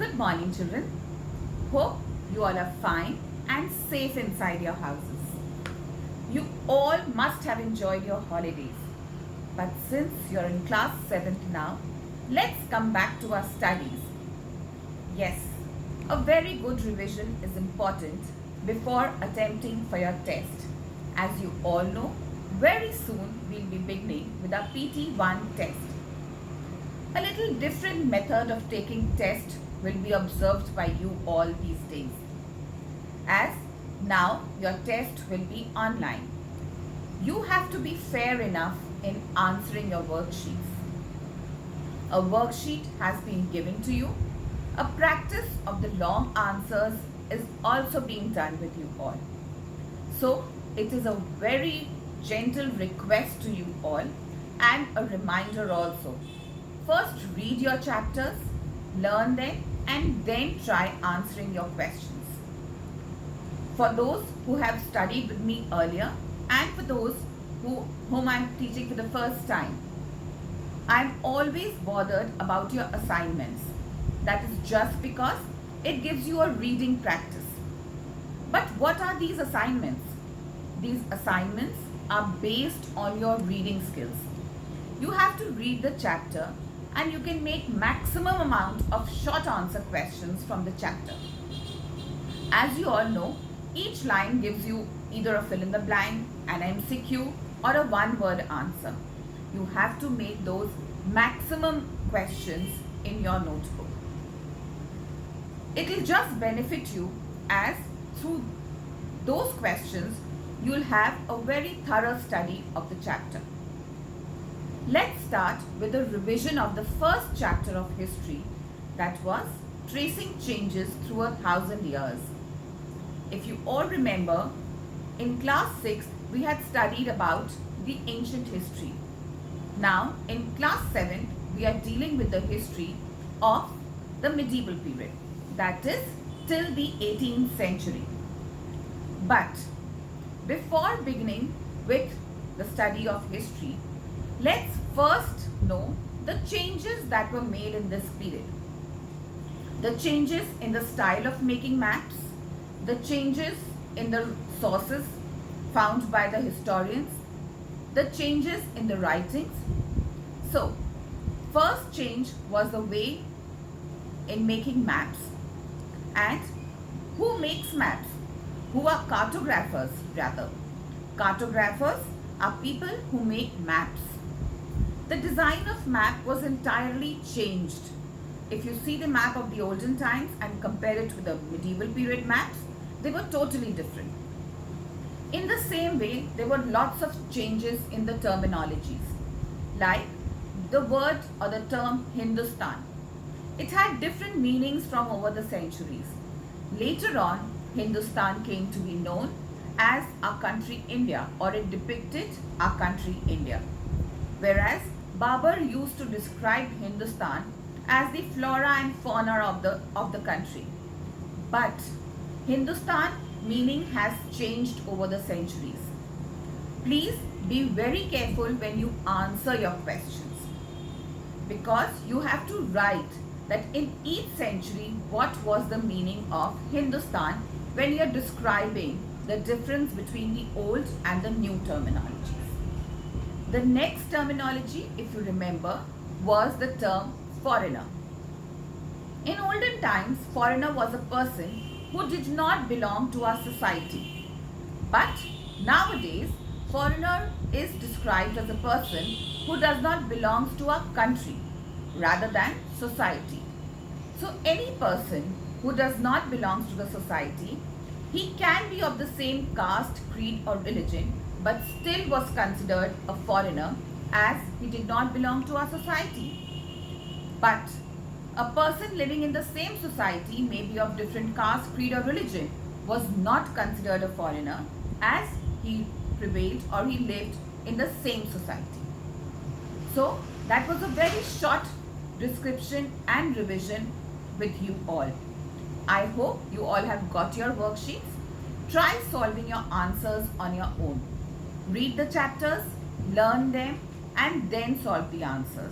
Good morning, children. Hope you all are fine and safe inside your houses. You all must have enjoyed your holidays. But since you're in class 7th now, let's come back to our studies. Yes, a very good revision is important before attempting for your test. As you all know, very soon we'll be beginning with our PT1 test. A little different method of taking test will be observed by you all these days. As now your test will be online. You have to be fair enough in answering your worksheets. A worksheet has been given to you. A practice of the long answers is also being done with you all. So it is a very gentle request to you all and a reminder also. First read your chapters, learn them and then try answering your questions. For those who have studied with me earlier and for those whom I am teaching for the first time, I am always bothered about your assignments. That is just because it gives you a reading practice. But what are these assignments? These assignments are based on your reading skills. You have to read the chapter and you can make maximum amount of short answer questions from the chapter. As you all know, each line gives you either a fill in the blank, an MCQ or a one-word answer. You have to make those maximum questions in your notebook. It will just benefit you as through those questions you will have a very thorough study of the chapter. Let's start with a revision of the first chapter of history, that was Tracing Changes Through 1,000 Years. If you all remember, in class 6 we had studied about the ancient history. Now in class 7 we are dealing with the history of the medieval period, that is till the 18th century. But before beginning with the study of history, let's first know the changes that were made in this period. The changes in the style of making maps, the changes in the sources found by the historians, the changes in the writings. So, first change was the way in making maps. And who makes maps? Who are cartographers rather? Cartographers are people who make maps. The design of map was entirely changed. If you see the map of the olden times and compare it with the medieval period maps, they were totally different. In the same way, there were lots of changes in the terminologies. Like the word or the term Hindustan. It had different meanings from over the centuries. Later on, Hindustan came to be known as our country India, or it depicted our country India. Whereas Babur used to describe Hindustan as the flora and fauna of the country. But Hindustan meaning has changed over the centuries. Please be very careful when you answer your questions, because you have to write that in each century what was the meaning of Hindustan when you are describing the difference between the old and the new terminologies. The next terminology, if you remember, was the term foreigner. In olden times, foreigner was a person who did not belong to our society. But nowadays, foreigner is described as a person who does not belong to our country rather than society. So any person who does not belong to the society, he can be of the same caste, creed or religion, but still was considered a foreigner as he did not belong to our society. But a person living in the same society, may be of different caste, creed or religion, was not considered a foreigner as he prevailed or he lived in the same society. So that was a very short description and revision with you all. I hope you all have got your worksheets. Try solving your answers on your own. Read the chapters, learn them and then solve the answers.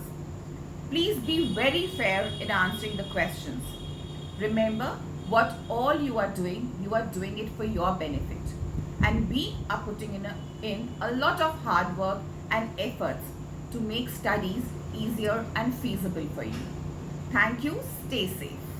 Please be very fair in answering the questions. Remember, what all you are doing it for your benefit. And we are putting in a lot of hard work and efforts to make studies easier and feasible for you. Thank you. Stay safe.